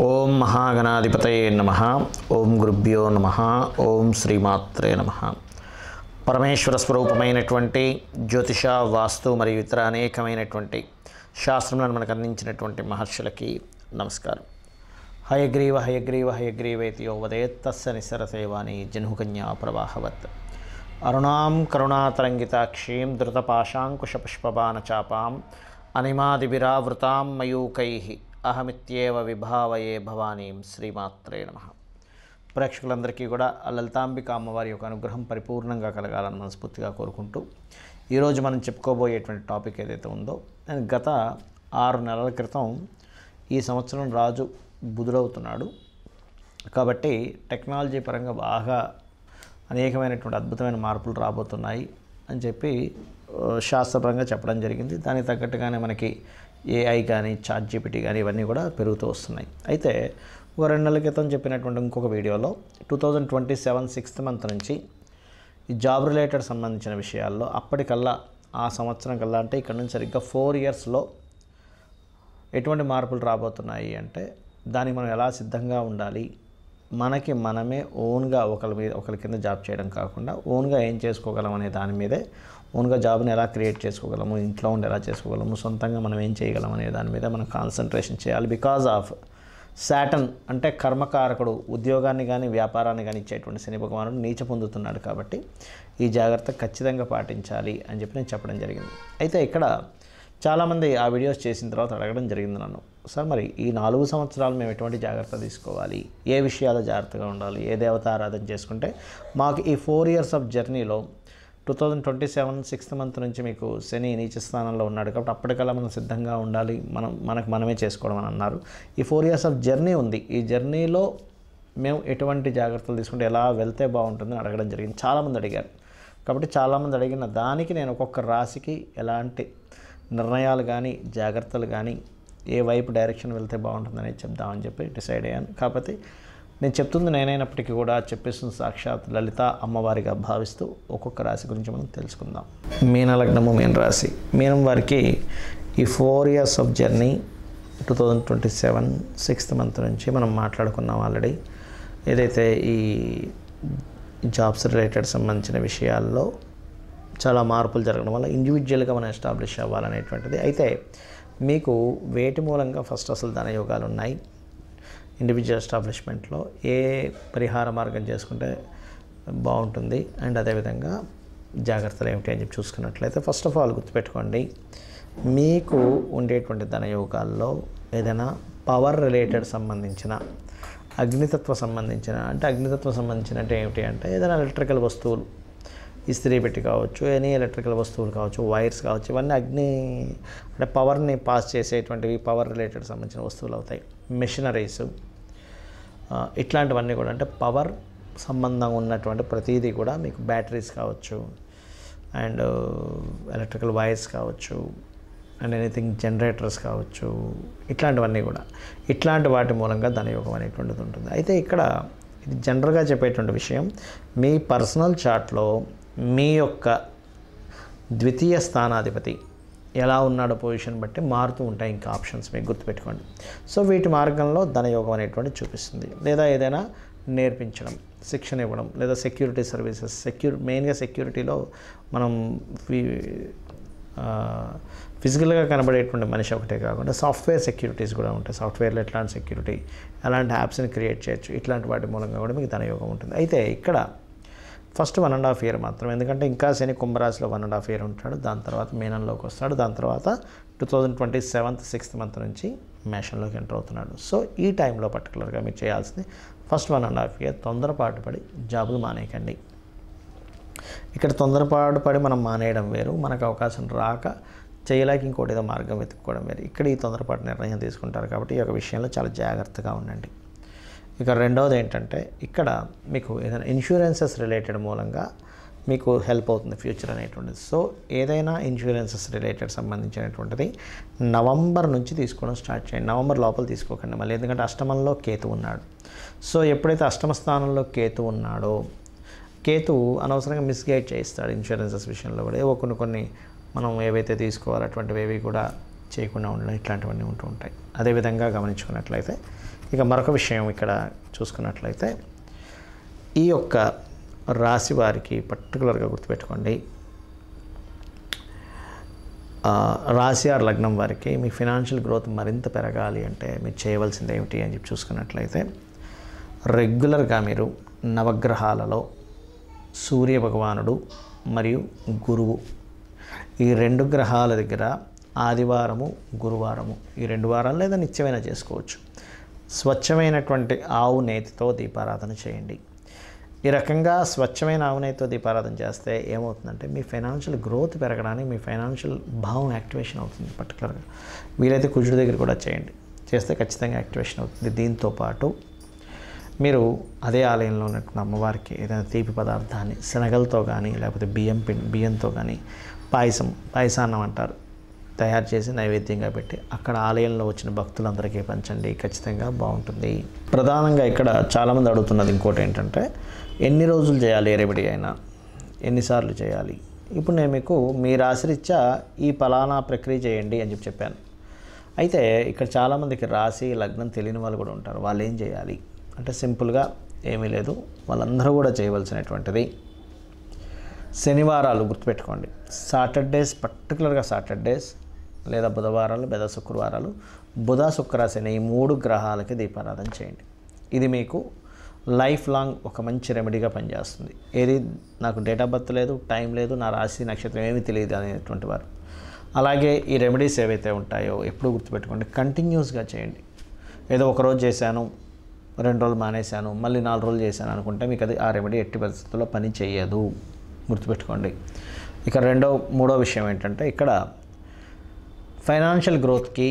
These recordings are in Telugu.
ఓం మహాగణాధిపతయే నమః. ఓం గురుభ్యో నమః. ఓం శ్రీమాత్రే నమః. పరమేశ్వర స్వరూపమైనటువంటి జ్యోతిష, వాస్తు మరియు ఇతర అనేకమైనటువంటి శాస్త్రములను మనకు అందించినటువంటి మహర్షులకి నమస్కారం. హయగ్రీవ హయగ్రీవ హయగ్రీవేతి యో వదేత్ తస్య నిస్సరసేవాని జహ్నుకన్యా ప్రవాహవత్. అరుణాం కరుణాతరంగితాక్షీం ధృతపాశాంకుశపుష్పబాణచాపాం అనిమాదివిరావృతాం మయూకైః అహమిత్యేవ విభావయే భవానీం. శ్రీమాత్రే నమః. ప్రేక్షకులందరికీ కూడా లలితాంబిక అమ్మవారి యొక్క అనుగ్రహం పరిపూర్ణంగా కలగాలని మనస్ఫూర్తిగా కోరుకుంటూ ఈరోజు మనం చెప్పుకోబోయేటువంటి టాపిక్ ఏదైతే ఉందో, నేను గత 6 నెలల క్రితం ఈ సంవత్సరం రాజు బుధుడవుతున్నాడు కాబట్టి టెక్నాలజీ పరంగా బాగా అనేకమైనటువంటి అద్భుతమైన మార్పులు రాబోతున్నాయి అని చెప్పి శాస్త్రపరంగా చెప్పడం జరిగింది. దానికి తగ్గట్టుగానే మనకి ఏఐ కానీ ChatGPT కానీ ఇవన్నీ కూడా పెరుగుతూ వస్తున్నాయి. అయితే ఒక 2 నెలల క్రితం చెప్పినటువంటి ఇంకొక వీడియోలో 2027 6th మంత్ నుంచి ఈ జాబ్ రిలేటెడ్ సంబంధించిన విషయాల్లో అప్పటికల్లా ఆ సంవత్సరం కల్లా అంటే ఇక్కడ నుంచి సరిగ్గా 4 yearsలో ఎటువంటి మార్పులు రాబోతున్నాయి అంటే దానికి మనం ఎలా సిద్ధంగా ఉండాలి, మనకి మనమే ఓన్గా ఒకరి కింద జాబ్ చేయడం కాకుండా ఓన్గా ఏం చేసుకోగలం అనే దాని మీదే, ఓన్గా జాబ్ని ఎలా క్రియేట్ చేసుకోగలము, ఇంట్లో ఉండి ఎలా చేసుకోగలము, సొంతంగా మనం ఏం చేయగలం అనే దాని మీద మనం కాన్సన్ట్రేషన్ చేయాలి. బికాజ్ ఆఫ్ సాటర్న్ అంటే కర్మకారకుడు ఉద్యోగాన్ని కానీ వ్యాపారాన్ని కానీ ఇచ్చేటువంటి శని భగవానుడు నీచ పొందుతున్నాడు కాబట్టి ఈ జాగ్రత్త ఖచ్చితంగా పాటించాలి అని చెప్పి నేను చెప్పడం జరిగింది. అయితే ఇక్కడ చాలామంది ఆ వీడియోస్ చేసిన తర్వాత అడగడం జరిగింది నన్ను, సార్ మరి ఈ 4 సంవత్సరాలు మేము ఎటువంటి జాగ్రత్త తీసుకోవాలి, ఏ విషయాలు జాగ్రత్తగా ఉండాలి, ఏ దేవత ఆరాధన చేసుకుంటే మాకు ఈ 4 years ఆఫ్ జర్నీలో 2027 6th మంత్ నుంచి మీకు శని నీచ స్థానంలో ఉన్నాడు కాబట్టి అప్పటికల్లా మనం సిద్ధంగా ఉండాలి, మనమే చేసుకోవడం అని అన్నారు. ఈ 4 years ఆఫ్ జర్నీ ఉంది, ఈ జర్నీలో మేము ఎటువంటి జాగ్రత్తలు తీసుకుంటే ఎలా వెళ్తే బాగుంటుందని అడగడం జరిగింది. చాలామంది అడిగారు కాబట్టి చాలామంది అడిగిన దానికి నేను ఒక్కొక్క రాశికి ఎలాంటి నిర్ణయాలు కానీ జాగ్రత్తలు కానీ ఏ వైపు డైరెక్షన్ వెళ్తే బాగుంటుందని చెప్దామని చెప్పి డిసైడ్ అయ్యాను. కాకపోతే నేను చెప్తుంది నేనైనప్పటికీ కూడా చెప్పేస్తుంది సాక్షాత్ లలిత అమ్మవారిగా భావిస్తూ ఒక్కొక్క రాశి గురించి మనం తెలుసుకుందాం. మీన లగ్నము, మీన రాశి. మీనం వారికి ఈ 4 years of journey 2027 6th month నుంచి మనం మాట్లాడుకున్నాం ఆల్రెడీ. ఏదైతే ఈ జాబ్స్ రిలేటెడ్ సంబంధించిన విషయాల్లో చాలా మార్పులు జరగడం వల్ల ఇండివిజువల్గా మనం ఎస్టాబ్లిష్ అవ్వాలనేటువంటిది. అయితే మీకు వేటి మూలంగా ఫస్ట్ అసలు ధనయోగాలు ఉన్నాయి, ఇండివిజువల్ ఎస్టాబ్లిష్మెంట్లో ఏ పరిహార మార్గం చేసుకుంటే బాగుంటుంది అండ్ అదేవిధంగా జాగ్రత్తలు ఏమిటి అని చెప్పి చూసుకున్నట్లయితే ఫస్ట్ ఆఫ్ ఆల్ గుర్తుపెట్టుకోండి, మీకు ఉండేటువంటి ధనయోగాల్లో ఏదైనా పవర్ రిలేటెడ్ సంబంధించిన అగ్నితత్వ సంబంధించిన అంటే ఏమిటి అంటే ఏదైనా ఎలక్ట్రికల్ వస్తువులు, ఇస్త్రీ పెట్టి కావచ్చు, ఎనీ ఎలక్ట్రికల్ వస్తువులు కావచ్చు, వైర్స్ కావచ్చు, ఇవన్నీ అగ్ని అంటే పవర్ని పాస్ చేసేటువంటివి పవర్ రిలేటెడ్ సంబంధించిన వస్తువులు అవుతాయి. మెషినరీస్ ఇట్లాంటివన్నీ కూడా అంటే పవర్ సంబంధం ఉన్నటువంటి ప్రతిదీ కూడా మీకు బ్యాటరీస్ కావచ్చు అండ్ ఎలక్ట్రికల్ వైర్స్ కావచ్చు అండ్ ఎనీథింగ్ జనరేటర్స్ కావచ్చు, ఇట్లాంటివన్నీ కూడా ఇట్లాంటి వాటి మూలంగా ధనయోగం అనేటువంటిది ఉంటుంది. అయితే ఇక్కడ ఇది జనరల్గా చెప్పేటువంటి విషయం, మీ పర్సనల్ చార్ట్లో మీ యొక్క ద్వితీయ స్థానాధిపతి ఎలా ఉన్నాడో పొజిషన్ బట్టి మారుతూ ఉంటాయి ఇంకా ఆప్షన్స్, మీకు గుర్తుపెట్టుకోండి. సో వీటి మార్గంలో ధనయోగం అనేటువంటి చూపిస్తుంది. లేదా ఏదైనా నేర్పించడం, శిక్షణ ఇవ్వడం, లేదా సెక్యూరిటీ సర్వీసెస్, మెయిన్గా సెక్యూరిటీలో మనం ఫిజికల్గా కనబడేటువంటి మనిషి ఒకటే కాకుండా సాఫ్ట్వేర్ సెక్యూరిటీస్ కూడా ఉంటాయి. సాఫ్ట్వేర్లో ఎట్లాంటి సెక్యూరిటీ, ఎలాంటి యాప్స్ని క్రియేట్ చేయొచ్చు, ఇట్లాంటి వాటి మూలంగా కూడా మీకు ధనయోగం ఉంటుంది. అయితే ఇక్కడ ఫస్ట్ 1.5 year మాత్రం, ఎందుకంటే ఇంకా శని కుంభరాశిలో 1.5 year ఉంటాడు, దాని తర్వాత మీనంలోకి వస్తాడు, దాని తర్వాత 2027 6th మంత్ నుంచి మేషంలోకి ఎంటర్ అవుతున్నాడు. సో ఈ టైంలో పర్టికులర్గా మీరు చేయాల్సింది ఫస్ట్ 1.5 year తొందరపాటు పడి జాబులు మానేయకండి. ఇక్కడ తొందరపాటు పడి మనం మానేయడం వేరు, మనకు అవకాశం రాక చేయలేక ఇంకోటి ఏదో మార్గం వెతుక్కోవడం వేరు. ఇక్కడ ఈ తొందరపాటు నిర్ణయం తీసుకుంటారు కాబట్టి ఈ యొక్క విషయంలో చాలా జాగ్రత్తగా ఉండండి. ఇక రెండవది ఏంటంటే ఇక్కడ మీకు ఏదైనా ఇన్సూరెన్సెస్ రిలేటెడ్ మూలంగా మీకు హెల్ప్ అవుతుంది ఫ్యూచర్ అనేటువంటిది. సో ఏదైనా ఇన్సూరెన్సెస్ రిలేటెడ్ సంబంధించినటువంటిది నవంబర్ నుంచి తీసుకోవడం స్టార్ట్ చేయండి. నవంబర్ లోపల తీసుకోకండి మళ్ళీ, ఎందుకంటే అష్టమంలో కేతు ఉన్నాడు. సో ఎప్పుడైతే అష్టమ స్థానంలో కేతు ఉన్నాడో, కేతు అనవసరంగా మిస్గైడ్ చేయిస్తాడు ఇన్సూరెన్సెస్ విషయంలో కూడా. ఏవో కొన్ని మనం ఏవైతే తీసుకోవాలో అటువంటివి ఏవి కూడా చేయకుండా ఉండడం, ఇట్లాంటివన్నీ ఉంటూ ఉంటాయి. అదేవిధంగా గమనించుకున్నట్లయితే ఇక మరొక విషయం ఇక్కడ చూసుకున్నట్లయితే ఈ యొక్క రాశి వారికి పర్టికులర్గా గుర్తుపెట్టుకోండి, రాశి ఆర్ లగ్నం వారికి మీ ఫినాన్షియల్ గ్రోత్ మరింత పెరగాలి అంటే మీరు చేయవలసింది ఏమిటి అని చెప్పి చూసుకున్నట్లయితే రెగ్యులర్గా మీరు నవగ్రహాలలో సూర్య భగవానుడు మరియు గురువు ఈ 2 గ్రహాల దగ్గర ఆదివారము గురువారము ఈ 2 వారాలు లేదా నిత్యమైన చేసుకోవచ్చు, స్వచ్ఛమైనటువంటి ఆవు నేతితో దీపారాధన చేయండి. ఈ రకంగా స్వచ్ఛమైన ఆవు నేతితో దీపారాధన చేస్తే ఏమవుతుందంటే మీ ఫైనాన్షియల్ గ్రోత్ పెరగడానికి మీ ఫైనాన్షియల్ భావం యాక్టివేషన్ అవుతుంది. పర్టికులర్గా వీలైతే కుజుడి దగ్గర కూడా చేయండి, చేస్తే ఖచ్చితంగా యాక్టివేషన్ అవుతుంది. దీంతోపాటు మీరు అదే ఆలయంలో ఉన్నటువంటి అమ్మవారికి ఏదైనా తీపి పదార్థాన్ని శనగలతో కానీ లేకపోతే బియ్యంతో కానీ పాయసాన్నం అంటారు తయారు చేసి నైవేద్యంగా పెట్టి అక్కడ ఆలయంలో వచ్చిన భక్తులందరికీ పంచండి, ఖచ్చితంగా బాగుంటుంది. ప్రధానంగా ఇక్కడ చాలామంది అడుగుతున్నది ఇంకోటి ఏంటంటే ఎన్ని రోజులు చేయాలి ఏ రెమెడీ అయినా, ఎన్నిసార్లు చేయాలి. ఇప్పుడు నేను మీకు మీ రాశిరీత్యా ఈ ఫలానా ప్రక్రియ చేయండి అని చెప్పాను. అయితే ఇక్కడ చాలామందికి రాశి లగ్నం తెలియని వాళ్ళు కూడా ఉంటారు. వాళ్ళు ఏం చేయాలి అంటే సింపుల్గా ఏమీ లేదు, వాళ్ళందరూ కూడా చేయవలసినటువంటిది శనివారాలు గుర్తుపెట్టుకోండి, సాటర్డేస్ పర్టికులర్గా సాటర్డేస్ లేదా బుధవారాలు లేదా శుక్రవారాలు, బుధ శుక్ర శని ఈ 3 గ్రహాలకి దీపారాధన చేయండి. ఇది మీకు లైఫ్ లాంగ్ ఒక మంచి రెమెడీగా పనిచేస్తుంది. ఏది నాకు డేట్ ఆఫ్ బర్త్ లేదు, టైం లేదు, నా రాశి నక్షత్రం ఏమీ తెలియదు అనేటువంటి వారు అలాగే ఈ రెమెడీస్ ఏవైతే ఉంటాయో ఎప్పుడూ గుర్తుపెట్టుకోండి, కంటిన్యూస్గా చేయండి. ఏదో ఒకరోజు చేశాను 2 రోజులు మానేశాను మళ్ళీ 4 రోజులు చేశాను అనుకుంటే మీకు అది ఆ రెమెడీ ఎట్టి పరిస్థితుల్లో పని చేయదు, గుర్తుపెట్టుకోండి. ఇక మూడో విషయం ఏంటంటే ఇక్కడ ఫైనాన్షియల్ గ్రోత్కి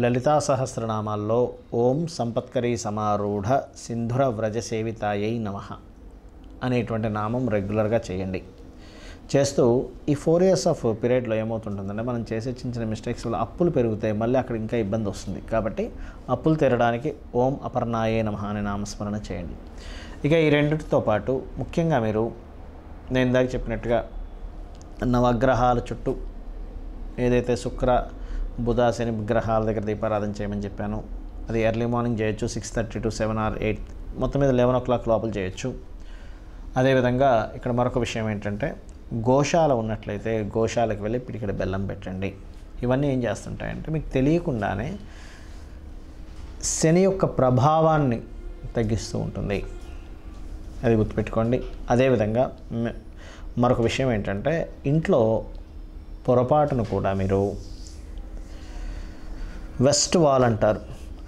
లలితా సహస్రనామాల్లో ఓం సంపత్కరీ సమారూఢ సింధుర వ్రజ సేవితాయై నమః అనేటువంటి నామం రెగ్యులర్గా చేయండి. చేస్తూ ఈ 4 years ఆఫ్ పీరియడ్లో ఏమవుతుంటుందంటే మనం చేసే చిన్న మిస్టేక్స్ వల్ల అప్పులు పెరుగుతాయి, మళ్ళీ అక్కడ ఇంకా ఇబ్బంది వస్తుంది. కాబట్టి అప్పులు తీరడానికి ఓం అపర్ణాయే నమః అనే నామస్మరణ చేయండి. ఇక ఈ రెండిటితో పాటు ముఖ్యంగా మీరు నేను ఇందాక చెప్పినట్టుగా నవగ్రహాల చుట్టూ ఏదైతే శుక్ర బుధ శని గ్రహాల దగ్గర దీపారాధన చేయమని చెప్పాను, అది ఎర్లీ మార్నింగ్ చేయొచ్చు 6:30 to 7 or 8 మొత్తం మీద 11 o'clock లోపల చేయొచ్చు. అదేవిధంగా ఇక్కడ మరొక విషయం ఏంటంటే గోశాల ఉన్నట్లయితే గోశాలకు వెళ్ళి పిడికెడు బెల్లం పెట్టండి. ఇవన్నీ ఏం చేస్తుంటాయంటే మీకు తెలియకుండానే శని యొక్క ప్రభావాన్ని తగ్గిస్తూ ఉంటుంది, అది గుర్తుపెట్టుకోండి. అదేవిధంగా మరొక విషయం ఏంటంటే ఇంట్లో పొరపాటును కూడా మీరు వెస్ట్ వాల్ అంటారు,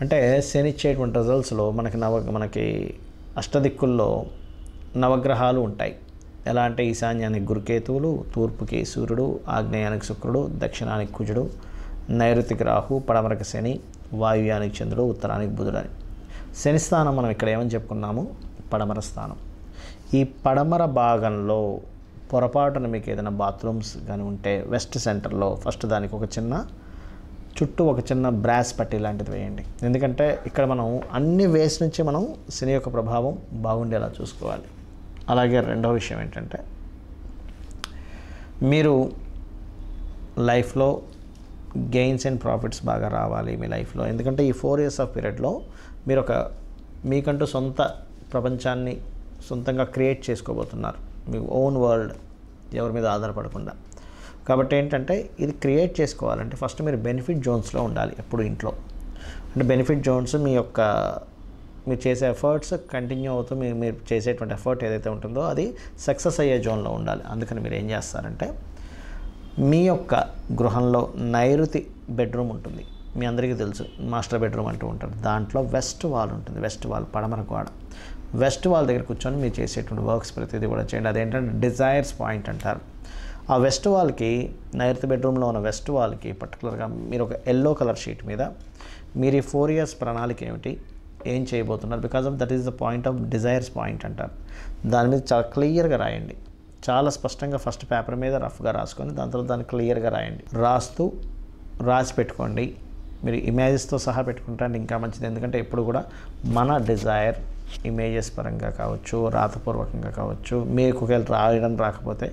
అంటే శని ఇచ్చేటువంటి రిజల్ట్స్లో మనకి అష్టదిక్కుల్లో నవగ్రహాలు ఉంటాయి. ఎలా అంటే ఈశాన్యానికి గురుకేతువులు, తూర్పుకి సూర్యుడు, ఆగ్నేయానికి శుక్రుడు, దక్షిణానికి కుజుడు, నైరుతికి రాహు, పడమరకి శని, వాయువ్యానికి చంద్రుడు, ఉత్తరానికి బుధుడు అని. శని స్థానం మనం ఇక్కడ ఏమని చెప్పుకున్నాము, పడమర స్థానం. ఈ పడమర భాగంలో పొరపాటున మీకు ఏదైనా బాత్రూమ్స్ కానీ ఉంటే వెస్ట్ సెంటర్లో ఫస్ట్ దానికి చుట్టూ ఒక చిన్న బ్రాస్ పట్టి లాంటిది వేయండి. ఎందుకంటే ఇక్కడ మనం అన్ని వేస్ నుంచి మనం శని యొక్క ప్రభావం బాగుండేలా చూసుకోవాలి. అలాగే రెండవ విషయం ఏంటంటే మీరు లైఫ్లో గెయిన్స్ అండ్ ప్రాఫిట్స్ బాగా రావాలి మీ లైఫ్లో. ఎందుకంటే ఈ 4 years ఆఫ్ పీరియడ్లో మీరు మీకంటూ సొంత ప్రపంచాన్ని సొంతంగా క్రియేట్ చేసుకోబోతున్నారు, మీ ఓన్ వరల్డ్, ఎవరి మీద ఆధారపడకుండా. కాబట్టి ఏంటంటే ఇది క్రియేట్ చేసుకోవాలంటే ఫస్ట్ మీరు బెనిఫిట్ జోన్స్లో ఉండాలి ఎప్పుడు ఇంట్లో. అంటే బెనిఫిట్ జోన్స్ మీరు చేసే ఎఫర్ట్స్ కంటిన్యూ అవుతూ మీరు చేసేటువంటి ఎఫర్ట్ ఏదైతే ఉంటుందో అది సక్సెస్ అయ్యే జోన్లో ఉండాలి. అందుకని మీరు ఏం చేస్తారంటే మీ యొక్క గృహంలో నైరుతి బెడ్రూమ్ ఉంటుంది, మీ అందరికీ తెలుసు మాస్టర్ బెడ్రూమ్ అంటూ ఉంటారు. దాంట్లో వెస్ట్ వాల్ ఉంటుంది, వెస్ట్ వాల్ పడమర గోడ. వెస్ట్ వాల్ దగ్గర కూర్చొని మీరు చేసేటువంటి వర్క్స్ ప్రతిదీ కూడా చేయండి. అదేంటంటే డిజైర్స్ పాయింట్ అంటారు. ఆ వెస్ట్ వాల్కి నైరుతి బెడ్రూమ్లో ఉన్న వెస్ట్ వాల్కి పర్టికులర్గా మీరు ఒక ఎల్లో కలర్ షీట్ మీద మీరు ఈ 4 years ప్రణాళిక ఏం చేయబోతున్నారు, because of that is the point of desires point అంటారు. దాని మీద చాలా క్లియర్గా రాయండి, చాలా స్పష్టంగా ఫస్ట్ పేపర్ మీద రఫ్గా రాసుకొని దాని తర్వాత దాన్ని క్లియర్గా రాయండి. రాసి పెట్టుకోండి. మీరు ఇమేజెస్తో సహా పెట్టుకుంటే ఇంకా మంచిది. ఎందుకంటే ఎప్పుడు కూడా మన డిజైర్ ఇమేజెస్ పరంగా కావచ్చు, రాతపూర్వకంగా కావచ్చు, మీకు ఒకవేళ రాయడం రాకపోతే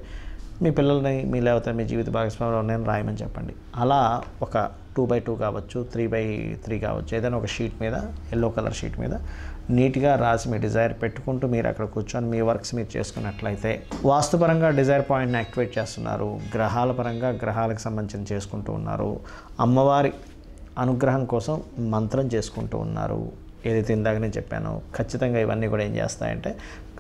మీ పిల్లల్ని లేకపోతే మీ జీవిత భాగస్వామిలో నేను రాయమని చెప్పండి. అలా ఒక 2x2 కావచ్చు, 3x3 కావచ్చు, ఏదైనా ఒక షీట్ మీద, ఎల్లో కలర్ షీట్ మీద నీట్గా రాసి మీ డిజైర్ పెట్టుకుంటూ మీరు అక్కడ కూర్చొని మీ వర్క్స్ మీరు చేసుకున్నట్లయితే వాస్తుపరంగా డిజైర్ పాయింట్ని యాక్టివేట్ చేస్తున్నారు, గ్రహాల పరంగా గ్రహాలకు సంబంధించి చేసుకుంటూ ఉన్నారు, అమ్మవారి అనుగ్రహం కోసం మంత్రం చేసుకుంటూ ఉన్నారు. ఏదైతే ఇందాక నేను చెప్పానో ఖచ్చితంగా ఇవన్నీ కూడా ఏం చేస్తాయంటే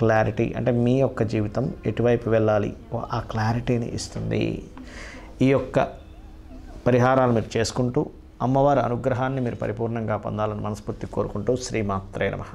క్లారిటీ, అంటే మీ యొక్క జీవితం ఎటువైపు వెళ్ళాలి ఆ క్లారిటీని ఇస్తుంది. ఈ యొక్క పరిహారాలు మీరు చేసుకుంటూ అమ్మవారి అనుగ్రహాన్ని మీరు పరిపూర్ణంగా పొందాలని మనస్ఫూర్తి కోరుకుంటూ శ్రీమాత్రే నమః.